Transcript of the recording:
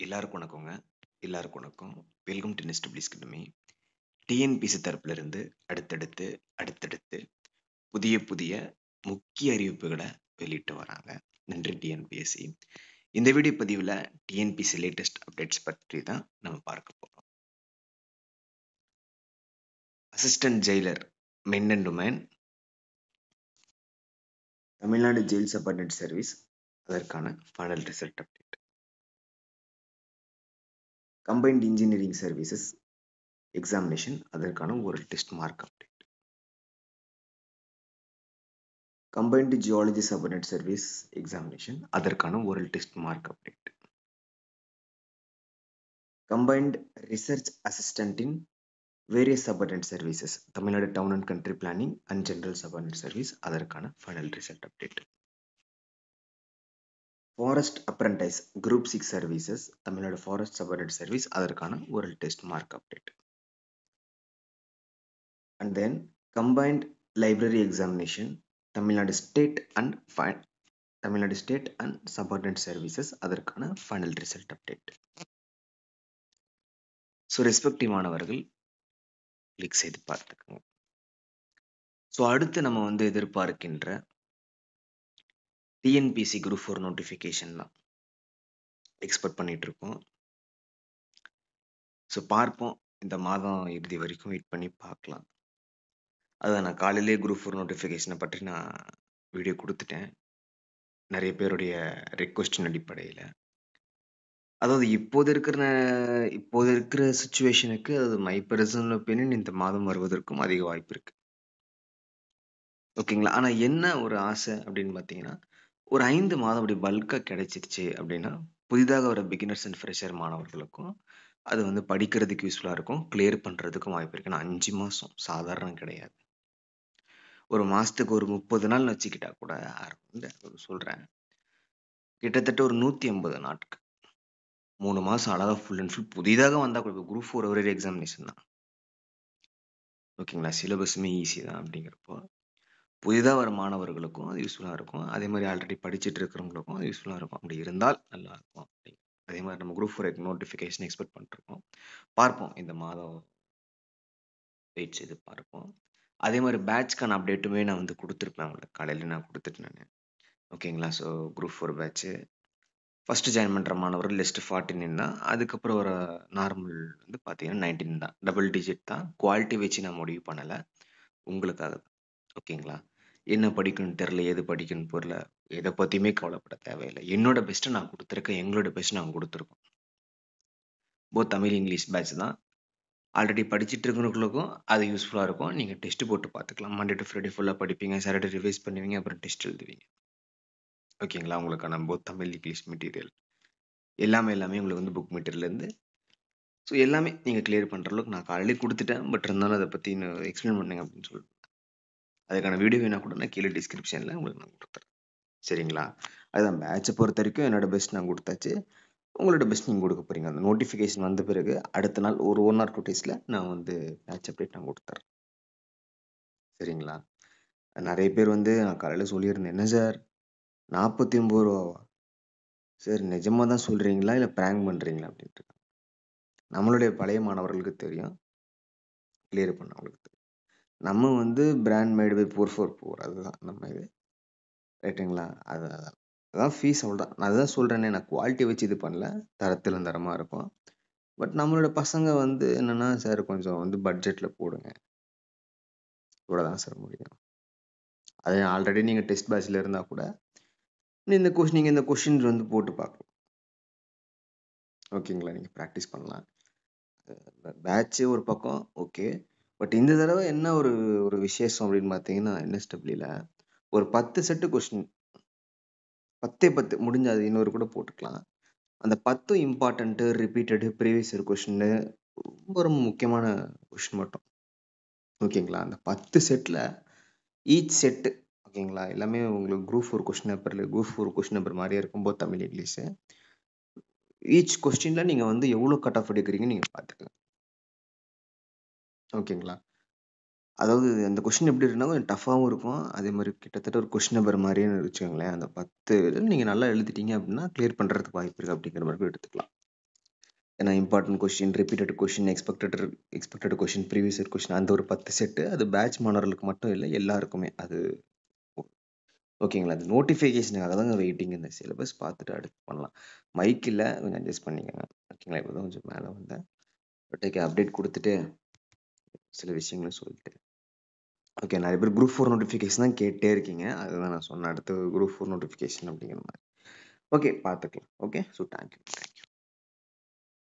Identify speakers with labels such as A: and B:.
A: எல்லாருக்கும் வணக்கங்க. எல்லாருக்கும் வணக்கம். Welcome to nest please academy. TNPSC தரப்புல இருந்து அடுத்தடுத்து புதிய புதிய முக்கிய அறிவிப்புகளை வெளியிட்டு வராங்க. நன்றி டிஎன்பிஎஸ்சி. இந்த வீடியோ பதிவுல டிஎன்பிசி லேட்டஸ்ட் அப்டேட்ஸ் பற்றி தான் நம்ம பார்க்க போறோம். Assistant jailor men and women Tamil Nadu jail subordinate service அதற்கான final result update. Combined engineering services examination அதற்கான ஒரு test mark update. Combined geology subordinate service examination அதற்கான ஒரு test mark update. Combined research assistant in various subordinate services Tamil Nadu town and country planning and general subordinate service அதற்கான final result update. Forest apprentice group 6 services Tamil Nadu forest subordinate service அதற்கான ஒரு test mark update. And then combined library examination Tamil Nadu state and subordinate services அதற்கான final result update. So respective மாணவர்கள் click செய்து பார்த்துக்கோங்க. So அடுத்து நம்ம எதிர்பார்க்கின்ற டிஎன்பிசி குரூப் 4 நோட்டிஃபிகேஷன் தான் எக்ஸ்பெக்ட் பண்ணிட்டு இருக்கோம். ஸோ பார்ப்போம், இந்த மாதம் இறுதி வரைக்கும் வெயிட் பண்ணி பார்க்கலாம். அதான் நான் காலையிலே குரூப் 4 நோட்டிஃபிகேஷனை பற்றி நான் வீடியோ கொடுத்துட்டேன், நிறைய பேருடைய ரெக்வஸ்டின் அடிப்படையில். அதாவது இப்போது இருக்கிற சுச்சுவேஷனுக்கு அது மை பர்சனல் ஒப்பீனியன் இந்த மாதம் வருவதற்கும் அதிக வாய்ப்பு இருக்கு. ஓகேங்களா. ஆனால் என்ன ஒரு ஆசை அப்படின்னு பார்த்தீங்கன்னா, ஒரு 5 மாதம் அப்படி பல்காக கிடைச்சிருச்சு அப்படின்னா புதிதாக வர பிகினர்ஸ் அண்ட் ஃப்ரெஷர் மாணவர்களுக்கும் அது படிக்கிறதுக்கு யூஸ்ஃபுல்லாக இருக்கும், கிளியர் பண்ணுறதுக்கும் வாய்ப்பு இருக்கு. நான் 5 மாதம் சாதாரணம் கிடையாது. ஒரு மாதத்துக்கு ஒரு 30 நாள் வச்சுக்கிட்டா கூட சொல்கிறேன், கிட்டத்தட்ட ஒரு 180 நாட்கள் 3 மாதம் அழகாக ஃபுல் அண்ட் ஃபுல் புதிதாக வந்தால் கூட குரூப் 4 ஒரே எக்ஸாமினேஷன் தான். ஓகேங்களா. சிலபஸுமே ஈஸி தான். அப்படிங்கிறப்போ புதிதாக வர மாணவர்களுக்கும் அது யூஸ்ஃபுல்லாக இருக்கும், அதே மாதிரி ஆல்ரெடி படிச்சுட்டு இருக்கிறவங்களுக்கும் அது யூஸ்ஃபுல்லாக இருக்கும். அப்படி இருந்தால் நல்லா இருக்கும். அதே மாதிரி நம்ம குரூப் 4 நோட்டிஃபிகேஷன் எக்ஸ்பெக்ட் பண்ணிருக்கோம். பார்ப்போம், இந்த மாதம் வெயிட் செய்து பார்ப்போம். அதே மாதிரி பேட்ச்க்கான அப்டேட்டுமே நான் கொடுத்துருப்பேன் உங்களுக்கு, காலையில் நான் கொடுத்துட்டேன் நான். ஓகேங்களா. So group 4 batch first join பண்ணுற மாணவர்கள் லிஸ்ட்டு 49 தான். அதுக்கப்புறம் ஒரு நார்மல் பார்த்தீங்கன்னா 19 தான், டபுள் டிஜிட் தான். குவாலிட்டி வச்சு நான் முடிவு பண்ணலை, உங்களுக்காக தான். ஓகேங்களா. என்ன படிக்கணும்னு தெரில, எது படிக்கணும்னு புரியல, எதை பற்றியுமே கவலைப்பட தேவையில்லை. என்னோட பெஸ்ட்டை நான் கொடுத்துருக்கேன், எங்களோட பெஸ்ட் நாங்கள் கொடுத்துருக்கோம். போத் தமிழ் இங்கிலீஷ் பேட்ச் தான். ஆல்ரெடி படிச்சுட்டு இருக்கிறவங்களுக்கும் அது யூஸ்ஃபுல்லாக இருக்கும். நீங்கள் டெஸ்ட்டு போட்டு பார்த்துக்கலாம். மண்டே டு ஃப்ரைடே ஃபுல்லாக படிப்பீங்க, சாட்டர்டே ரிவைஸ் பண்ணுவீங்க, அப்புறம் டெஸ்ட் எழுதுவீங்க. ஓகேங்களா. உங்களுக்கான போத் தமிழ் இங்கிலீஷ் மெட்டீரியல் எல்லாமே உங்களுக்கு புக் மெட்டீரியல்லேருந்து ஸோ எல்லாமே நீங்கள் கிளியர் பண்ணுற அளவுக்கு நான் காலையிலே கொடுத்துட்டேன். பட் இருந்தாலும் அதை பற்றி இன்னும் எக்ஸ்பிளைன் பண்ணுங்க அப்படின்னு சொல்லிட்டு அதுக்கான வீடியோ வேணால் கூட நான் கீழே டிஸ்கிரிப்ஷனில் உங்களுக்கு நான் கொடுத்துறேன். சரிங்களா. அதுதான் பேட்சை பொறுத்த வரைக்கும் என்னோட பெஸ்ட் நான் கொடுத்தாச்சு, உங்களோட பெஸ்ட் நீங்கள் கொடுக்க போகிறீங்க. அந்த நோட்டிஃபிகேஷன் வந்த பிறகு அடுத்த நாள் ஒரு 1 or 2 டேஸில் நான் பேட்ச் அப்டேட் நான் கொடுத்துட்றேன். சரிங்களா. நிறைய பேர் நான் காலையில் சொல்லியிருந்தேன், என்ன சார் 49 ரூபாவா சார், நிஜமாக தான் சொல்கிறீங்களா இல்லை ப்ராங்க் பண்ணுறீங்களா அப்படின்ட்டு. நம்மளுடைய பழைய மாணவர்களுக்கு தெரியும், கிளியர் பண்ணவங்களுக்கு தெரியும். நம்ம பிராண்ட் மேடு வித் 444 அதுதான் நம்ம இது. ரைட்டுங்களா. அதான் ஃபீஸ் அவ்வளோதான். நான் அதுதான் சொல்கிறேனே, நான் குவாலிட்டி வச்சு இது பண்ணல, தரத்திலும் தரமாக இருக்கும். பட் நம்மளோட பசங்க என்னென்னா, சார் கொஞ்சம் பட்ஜெட்டில் போடுங்க, இவ்வளோதான் சார் முடியும். அதே ஆல்ரெடி நீங்கள் டெஸ்ட் பேட்சில் இருந்தால் கூட நீங்கள் இந்த கொஷின் போட்டு பார்க்கலாம். ஓகேங்களா. நீங்கள் ப்ராக்டிஸ் பண்ணலாம். பேட்சே ஒரு பக்கம் ஓகே. பட் இந்த தடவை என்ன ஒரு விசேஷம் அப்படின்னு பார்த்தீங்கன்னா, என்எஸ்டபிள்யூல ஒரு 10 செட்டு கொஷின், 10 முடிஞ்ச அது இன்னொரு கூட போட்டுக்கலாம். அந்த 10 important, repeated, previous year question, ரொம்ப முக்கியமான கொஷின் மட்டும். ஓகேங்களா. அந்த 10 செட்டில் ஈச் செட்டு ஓகேங்களா, எல்லாமே உங்களுக்கு குரூப் 4 கொஷின் பேப்பர் மாதிரியே இருக்கும்போது தமிழ் இங்கிலீஷு ஈச் கொஸ்டினில் நீங்கள் எவ்வளோ கட் ஆஃப் எடுக்கிறீங்கன்னு நீங்கள் பார்த்துக்கலாம். ஓகேங்களா. அதாவது அந்த கொஷின் எப்படி இருக்குன்னா கொஞ்சம் டஃப்பாகவும் இருக்கும், அதே மாதிரி கிட்டத்தட்ட ஒரு கொஷின் பேப்பர் மாதிரியே வச்சுக்கோங்களேன். அந்த 10 நீங்கள் நல்லா எழுதிட்டீங்க அப்படின்னா கிளியர் பண்ணுறதுக்கு வாய்ப்பு இருக்குது அப்படிங்கிற மாதிரி எடுத்துக்கலாம். ஏன்னா important question, repeated question, expected question, previous year question, அந்த ஒரு 10 செட்டு அது பேட்ச் மாணவர்களுக்கு மட்டும் இல்லை, எல்லாருக்குமே அது. ஓகேங்களா? அது நோட்டிஃபிகேஷனுக்காக தாங்க வெயிட்டிங். இந்த சிலபஸ் பார்த்துட்டு அடுத்து பண்ணலாம். மைக் இல்லை, கொஞ்சம் அட்ஜஸ்ட் பண்ணிக்கோங்க. ஓகேங்களா? இப்போ தான் கொஞ்சம் மேலே வந்தேன். பட் அப்டேட் கொடுத்துட்டு சில விஷயங்களை சொல்லிட்டு. ஓகே, நிறைய பேர் குரூப் 4 நோட்டிஃபிகேஷன் தான் கேட்டே இருக்கீங்க. அதுதான் நான் சொன்னேன், அடுத்து குரூப் 4 நோட்டிஃபிகேஷன் அப்படிங்கிற மாதிரி. ஓகே, பார்த்துக்கலாம். Okay, so thank you.